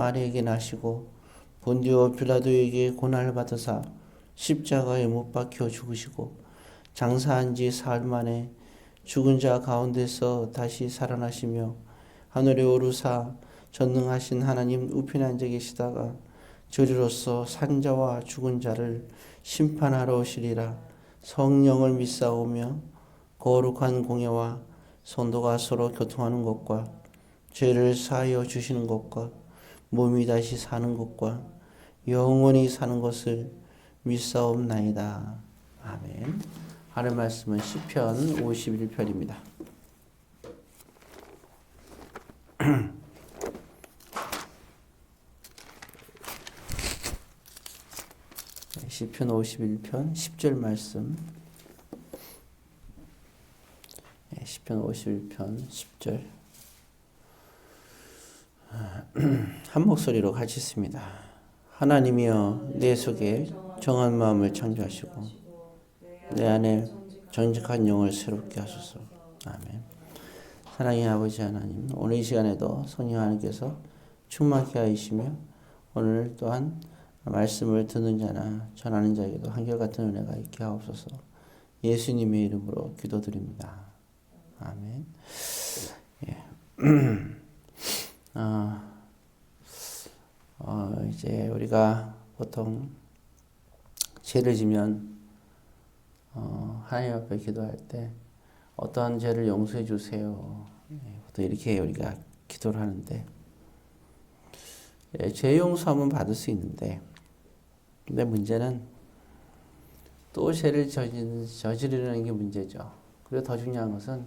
마리에게 나시고 본디오 빌라도에게 고난을 받으사 십자가에 못 박혀 죽으시고 장사한 지 사흘 만에 죽은 자 가운데서 다시 살아나시며 하늘에 오르사 전능하신 하나님 우편에 앉아 계시다가 저리로서 산자와 죽은 자를 심판하러 오시리라. 성령을 믿사오며 거룩한 공예와 성도가 서로 교통하는 것과 죄를 사하여 주시는 것과 몸이 다시 사는 것과 영원히 사는 것을 믿사옵나이다. 아멘. 하늘 말씀은 시편 51편입니다. 시편 51편 10절 말씀. 시편 51편 10절. 한 목소리로 같이 읽습니다. 하나님이여 내 속에 정한 마음을 창조하시고 내 안에 정직한 영을 새롭게 하소서. 아멘. 사랑의 아버지 하나님, 오늘 이 시간에도 성령 하나님께서 충만케 하시며 오늘 또한 말씀을 듣는 자나 전하는 자에게도 한결같은 은혜가 있게 하옵소서. 예수님의 이름으로 기도드립니다. 아멘. 예. 이제 우리가 보통 죄를 지면 하나님 앞에 기도할 때 어떠한 죄를 용서해 주세요. 보통 이렇게 우리가 기도를 하는데, 죄 용서하면 받을 수 있는데, 근데 문제는 또 죄를 저지르는 게 문제죠. 그리고 더 중요한 것은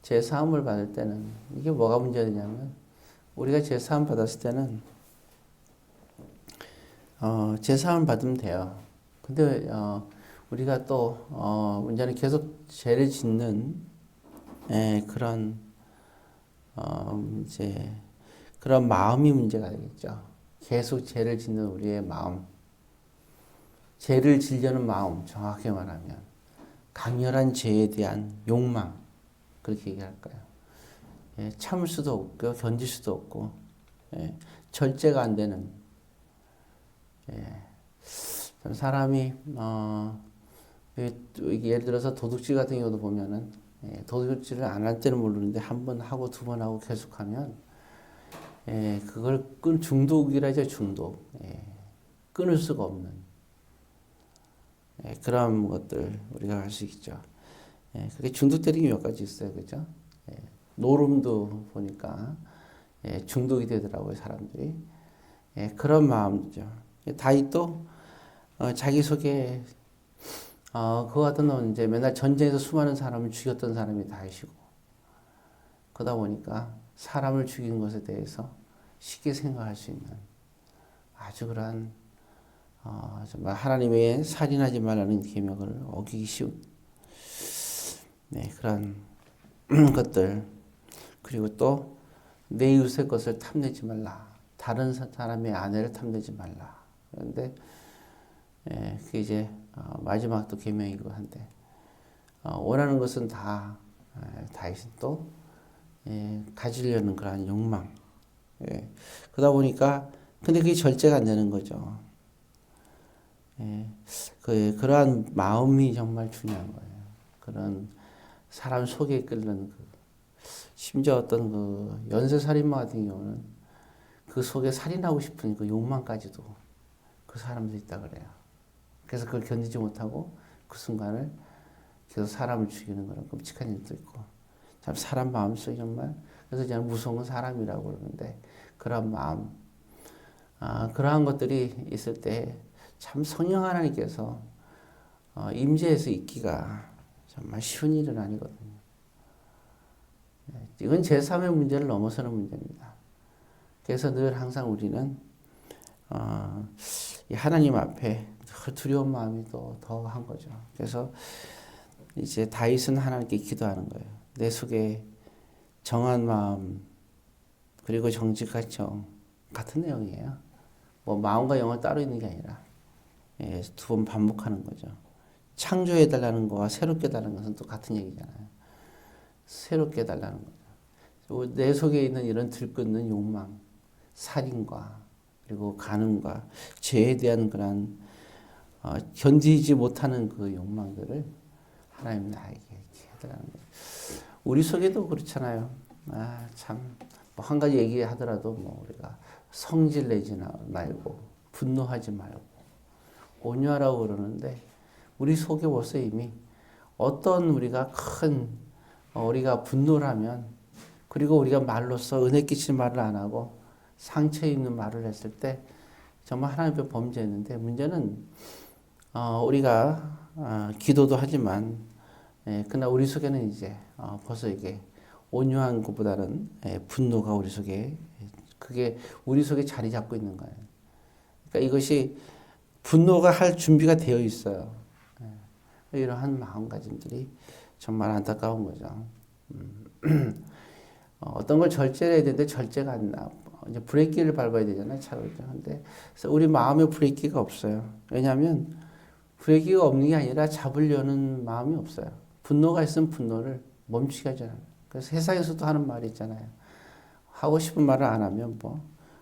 죄 사함을 받을 때는 이게 뭐가 문제냐면, 우리가 죄 사함 받았을 때는 죄 사함 받으면 돼요. 근데 우리가 또 문제는 계속 죄를 짓는 그런 이제 그런 마음이 문제가 되겠죠. 계속 죄를 짓는 우리의 마음, 죄를 지려는 마음, 정확히 말하면 강렬한 죄에 대한 욕망, 그렇게 얘기할까요? 참을 수도 없고 견딜 수도 없고 절제가 안 되는 사람이 예를 들어서 도둑질 같은 경우도 보면은 도둑질을 안 할 때는 모르는데 한 번 하고 두 번 하고 계속하면 그걸 중독이라죠. 중독. 끊을 수가 없는 그런 것들 우리가 할 수 있죠. 그게 중독되는 게 몇 가지 있어요. 그죠? 노름도 보니까 중독이 되더라고요. 사람들이. 그런 마음이죠. 다윗도 자기 속에 그와 같은 놈은 이제 맨날 전쟁에서 수많은 사람을 죽였던 사람이 다윗이고, 그러다 보니까 사람을 죽인 것에 대해서 쉽게 생각할 수 있는 아주 그러한 정말 하나님의 살인하지 말라는 계명을 어기기 쉬운 그런 것들. 그리고 또 내 이웃의 것을 탐내지 말라. 다른 사람의 아내를 탐내지 말라. 그런데 그게 이제 마지막 또 계명이고 한데, 원하는 것은 다 다윗은 또 가지려는 그런 욕망. 그러다 보니까 근데 그게 절제가 안 되는 거죠. 그러한 마음이 정말 중요한 거예요. 그런 사람 속에 끓는 심지어 어떤 그 연쇄살인마 같은 경우는 그 속에 살인하고 싶은 그 욕망까지도 그 사람도 있다 그래요. 그래서 그걸 견디지 못하고 그 순간을 계속 사람을 죽이는 그런 끔찍한 일도 있고, 참 사람 마음속에 정말, 그래서 저는 무서운 건 사람이라고 그러는데, 그런 마음, 그러한 것들이 있을 때 참 성령 하나님께서 임재해서 있기가 정말 쉬운 일은 아니거든요. 이건 제3의 문제를 넘어서는 문제입니다. 그래서 늘 항상 우리는 하나님 앞에 두려운 마음이 더 한 거죠. 그래서 이제 다윗은 하나님께 기도하는 거예요. 내 속에 정한 마음, 그리고 정직한 정, 같은 내용이에요. 뭐 마음과 영은 따로 있는 게 아니라 두 번 반복하는 거죠. 창조해달라는 거와 새롭게 해달라는 것은 또 같은 얘기잖아요. 새롭게 해달라는 거죠. 내 속에 있는 이런 들끓는 욕망, 살인과 그리고 간음과 죄에 대한 그런 견디지 못하는 그 욕망들을 하나님 나에게 이렇게 해달라는 거예요. 우리 속에도 그렇잖아요. 참, 뭐 한 가지 얘기하더라도 뭐 우리가 성질 내지 말고 분노하지 말고 온유하라고 그러는데 우리 속에 벌써 이미 어떤 우리가 우리가 분노를 하면 그리고 우리가 말로써 은혜 끼칠 말을 안 하고 상처 입는 말을 했을 때 정말 하나님 앞에 범죄했는데 문제는 우리가 기도도 하지만 그러나 우리 속에는 이제 벌써 이게 온유한 것보다는 분노가 우리 속에 그게 우리 속에 자리 잡고 있는 거예요. 그러니까 이것이 분노가 할 준비가 되어 있어요. 이러한 마음가짐들이 정말 안타까운 거죠. 어떤 걸 절제를 해야 되는데 절제가 안 나. 이제 브레이크를 밟아야 되잖아요, 차를. 근데 우리 마음에 브레이크가 없어요. 왜냐하면 브레이크가 없는 게 아니라 잡으려는 마음이 없어요. 분노가 있으면 분노를 멈추게 하잖아요. 그래서 세상에서도 하는 말이 있잖아요. 하고 싶은 말을 안 하면 뭐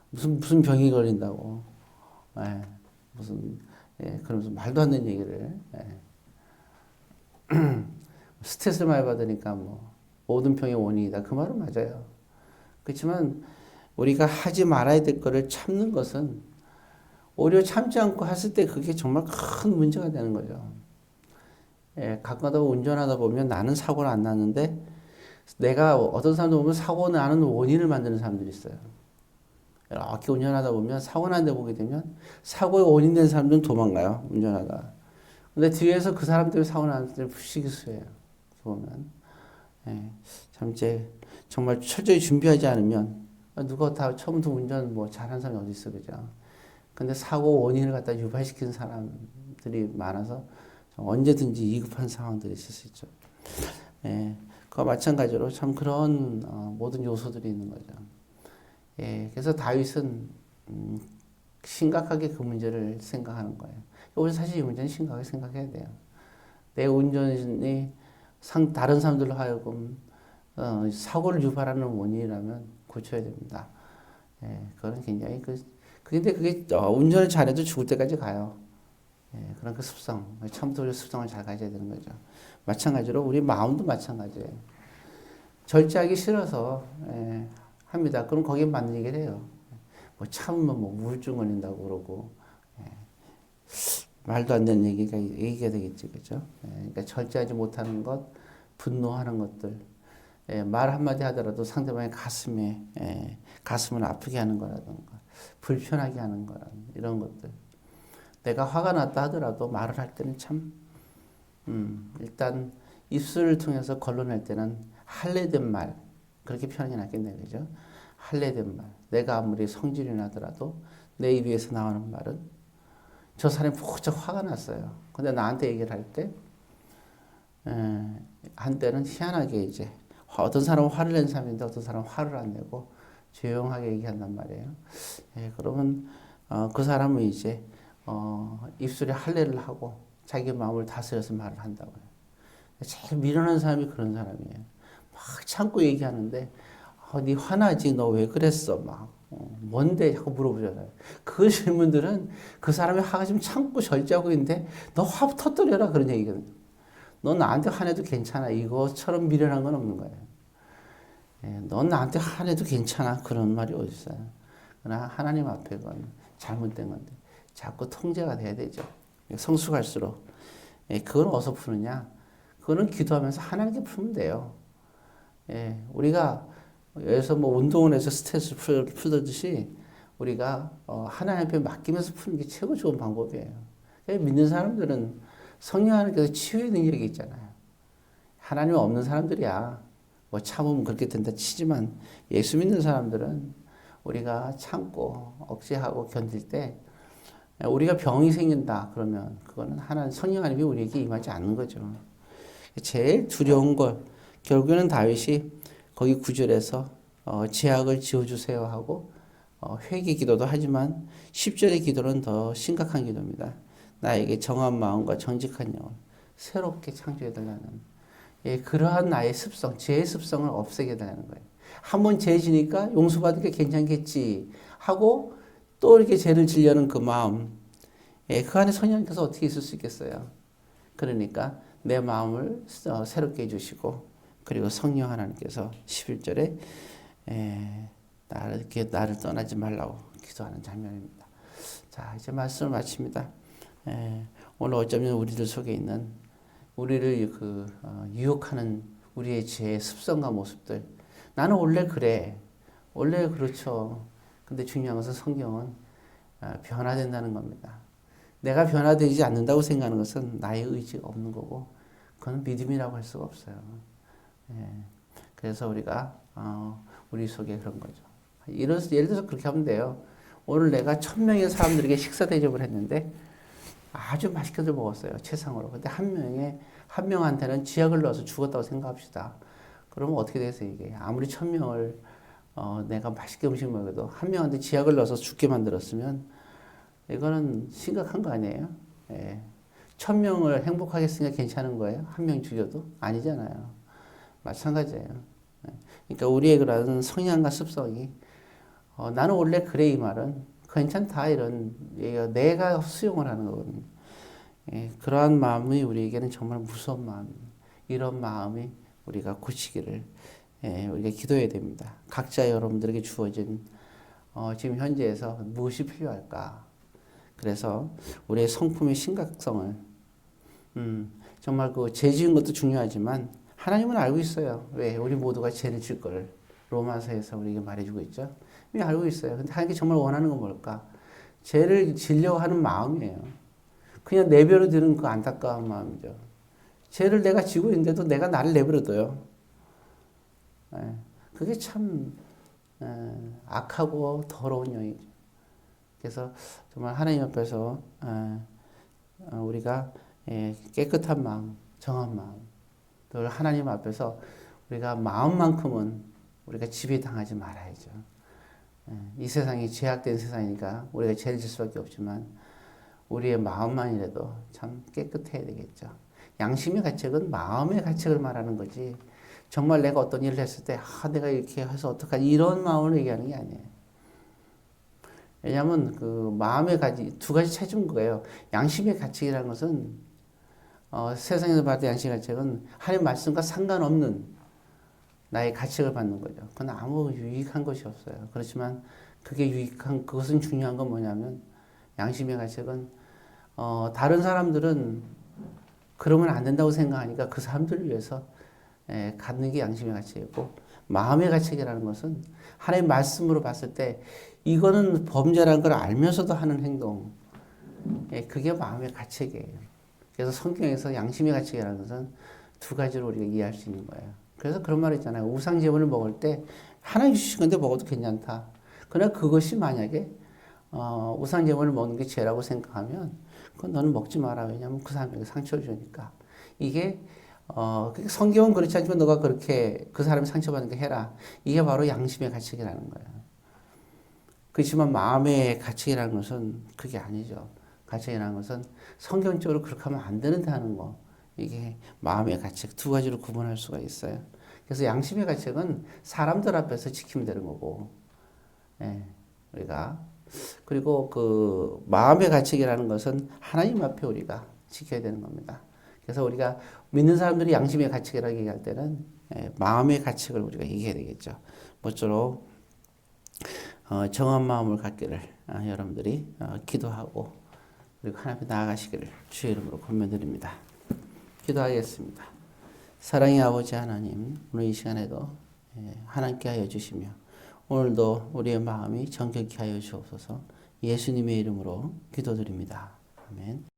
무슨 병이 걸린다고. 그러면서 말도 안 되는 얘기를. 스트레스를 많이 받으니까 뭐 모든 병의 원인이다. 그 말은 맞아요. 그렇지만 우리가 하지 말아야 될 거를 참는 것은 오히려 참지 않고 했을 때 그게 정말 큰 문제가 되는 거죠. 가끔가다 운전하다 보면 나는 사고를 안 났는데 내가 어떤 사람들 보면 사고 나는 원인을 만드는 사람들이 있어요. 이렇게 운전하다 보면 사고 난 데 보게 되면 사고의 원인 된 사람들은 도망가요. 운전하다. 근데 뒤에서 그 사람 때문에 사고 나는 사람들이 부시기수예요. 보면. 참 이제 정말 철저히 준비하지 않으면 누가 다 처음부터 운전 뭐 잘하는 사람이 어디 있어, 그죠? 근데 사고 원인을 갖다 유발시키는 사람들이 많아서 언제든지 위급한 상황들이 있을 수 있죠. 그와 마찬가지로 참 그런 모든 요소들이 있는 거죠. 그래서 다윗은 심각하게 그 문제를 생각하는 거예요. 우리 사실 이 문제는 심각하게 생각해야 돼요. 내 운전이 다른 사람들로 하여금 사고를 유발하는 원인이라면 고쳐야 됩니다. 그거는 굉장히 근데 그게 운전을 잘해도 죽을 때까지 가요. 그런 그 습성, 처음부터 우리 습성을 잘 가져야 되는 거죠. 마찬가지로 우리 마음도 마찬가지예요. 절제하기 싫어서 합니다. 그럼 거기에 맞는 얘기를 해요. 뭐 참으면 뭐 우울증 걸린다고 그러고 말도 안 되는 얘기가 되겠지, 그죠? 그러니까 절제하지 못하는 것, 분노하는 것들, 말 한마디 하더라도 상대방의 가슴을 아프게 하는 거라든가, 불편하게 하는 거라 이런 것들. 내가 화가 났다 하더라도 말을 할 때는 참, 일단 입술을 통해서 걸러낼 때는 할례된 말, 그렇게 표현이 낫겠네요, 그죠? 할례된 말. 내가 아무리 성질이 나더라도 내 입에서 나오는 말은 저 사람이 무척 화가 났어요. 근데 나한테 얘기를 할 때, 한때는 희한하게 이제, 어떤 사람은 화를 낸 사람인데 어떤 사람은 화를 안 내고 조용하게 얘기한단 말이에요. 그러면, 그 사람은 이제, 입술에 할례를 하고 자기 마음을 다스려서 말을 한다고요. 제일 미련한 사람이 그런 사람이에요. 막 참고 얘기하는데, 네 화나지? 너 왜 그랬어? 막. 뭔데? 자꾸 물어보잖아요. 그 질문들은 그 사람이 화가 지금 참고 절제하고 있는데 너 화 터뜨려라 그런 얘기거든요. 너 나한테 화내도 괜찮아. 이거처럼 미련한 건 없는 거예요. 넌 나한테 화내도 괜찮아. 그런 말이 어디 있어요. 그러나 하나님 앞에 그건 잘못된 건데 자꾸 통제가 돼야 되죠. 성숙할수록. 그건 어디서 푸느냐? 그거는 기도하면서 하나님께 풀면 돼요. 우리가 여기서 뭐 운동을 해서 스트레스 풀듯이 우리가 하나님 앞에 맡기면서 푸는 게 최고 좋은 방법이에요. 믿는 사람들은 성령 하나님께서 치유의 능력이 있잖아요. 하나님 없는 사람들이야. 뭐 참으면 그렇게 된다 치지만 예수 믿는 사람들은 우리가 참고 억제하고 견딜 때 우리가 병이 생긴다 그러면 그거는 하나님 성령 하나님이 우리에게 임하지 않는 거죠. 제일 두려운 걸 결국에는 다윗이 거기 9절에서 제약을 지어주세요 하고 회개 기도도 하지만 10절의 기도는 더 심각한 기도입니다. 나에게 정한 마음과 정직한 영을 새롭게 창조해달라는 그러한 나의 습성, 죄의 습성을 없애게 해달라는 거예요. 한번 죄 지니까 용서받으니까 괜찮겠지. 하고 또 이렇게 죄를 지려는 그 마음, 그 안에 성령께서 어떻게 있을 수 있겠어요? 그러니까 내 마음을 새롭게 해주시고, 그리고 성령 하나님께서 11절에 나를 떠나지 말라고 기도하는 장면입니다. 자, 이제 말씀을 마칩니다. 오늘 어쩌면 우리들 속에 있는 우리를 유혹하는 우리의 죄의 습성과 모습들. 나는 원래 그래. 원래 그렇죠. 근데 중요한 것은 성경은 변화된다는 겁니다. 내가 변화되지 않는다고 생각하는 것은 나의 의지가 없는 거고, 그건 믿음이라고 할 수가 없어요. 그래서 우리가 우리 속에 그런 거죠. 예를 들어서 그렇게 하면 돼요. 오늘 내가 1000명의 사람들에게 식사 대접을 했는데 아주 맛있게들 먹었어요. 최상으로. 근데 한 명한테는 쥐약을 넣어서 죽었다고 생각합시다. 그러면 어떻게 되겠어요, 이게? 아무리 1000명을 내가 맛있게 음식 먹어도 한 명한테 쥐약을 넣어서 죽게 만들었으면 이거는 심각한 거 아니에요? 1000명을 행복하게 했으니까 괜찮은 거예요? 한 명 죽여도? 아니잖아요. 마찬가지예요. 그러니까 우리의 그런 성향과 습성이 나는 원래 그래 이 말은 괜찮다 이런 내가 수용을 하는 거거든요. 그러한 마음이 우리에게는 정말 무서운 마음이에요. 이런 마음이 우리가 고치기를 우리가 기도해야 됩니다. 각자 여러분들에게 주어진 지금 현재에서 무엇이 필요할까? 그래서 우리의 성품의 심각성을 정말 그 죄 지은 것도 중요하지만 하나님은 알고 있어요. 왜? 우리 모두가 죄를 질 걸 로마서에서 우리에게 말해주고 있죠. 이미 알고 있어요. 근데 하나님께 정말 원하는 건 뭘까? 죄를 지려고 하는 마음이에요. 그냥 내버려 두는 그 안타까운 마음이죠. 죄를 내가 지고 있는데도 내가 나를 내버려 둬요. 그게 참 악하고 더러운 영이죠. 그래서 정말 하나님 앞에서 우리가 깨끗한 마음, 정한 마음, 또 하나님 앞에서 우리가 마음만큼은 우리가 지배당하지 말아야죠. 이 세상이 죄악된 세상이니까 우리가 죄를 질 수밖에 없지만 우리의 마음만이라도 참 깨끗해야 되겠죠. 양심의 가책은 마음의 가책을 말하는 거지, 정말 내가 어떤 일을 했을 때 내가 이렇게 해서 어떡하지 이런 마음을 얘기하는 게 아니에요. 왜냐하면 그 마음의 두 가지 체중 거예요. 양심의 가책이라는 것은 세상에서 받은 양심의 가책은 하나님 말씀과 상관없는 나의 가책을 받는 거죠. 그건 아무 유익한 것이 없어요. 그렇지만 그것은 중요한 건 뭐냐면 양심의 가책은 다른 사람들은 그러면 안 된다고 생각하니까 그 사람들을 위해서 갖는 게 양심의 가책이고, 마음의 가책이라는 것은 하나님 말씀으로 봤을 때 이거는 범죄라는 걸 알면서도 하는 행동, 그게 마음의 가책이에요. 그래서 성경에서 양심의 가책이라는 것은 두 가지로 우리가 이해할 수 있는 거예요. 그래서 그런 말 있잖아요. 우상 제물을 먹을 때 하나님 주신 건데 먹어도 괜찮다. 그러나 그것이 만약에 우상 제물을 먹는 게 죄라고 생각하면 그건 너는 먹지 마라. 왜냐하면 그 사람에게 상처를 주니까. 이게 성경은 그렇지 않지만 너가 그렇게 그 사람이 상처받는 게 해라. 이게 바로 양심의 가책이라는 거예요. 그렇지만 마음의 가책이라는 것은 그게 아니죠. 가책이라는 것은 성경적으로 그렇게 하면 안 되는데 하는 거. 이게 마음의 가책 두 가지로 구분할 수가 있어요. 그래서 양심의 가책은 사람들 앞에서 지키면 되는 거고, 우리가 그리고 그 마음의 가책이라는 것은 하나님 앞에 우리가 지켜야 되는 겁니다. 그래서 우리가 믿는 사람들이 양심의 가책이라고 얘기할 때는 마음의 가책을 우리가 얘기해야 되겠죠. 모쪼록 정한 마음을 갖기를 여러분들이 기도하고 그리고 하나님 앞에 나아가시기를 주의 이름으로 권면드립니다. 기도하겠습니다. 사랑의 아버지 하나님, 오늘 이 시간에도 하나님께 하여 주시며 오늘도 우리의 마음이 정결케 하여 주옵소서. 예수님의 이름으로 기도드립니다. 아멘.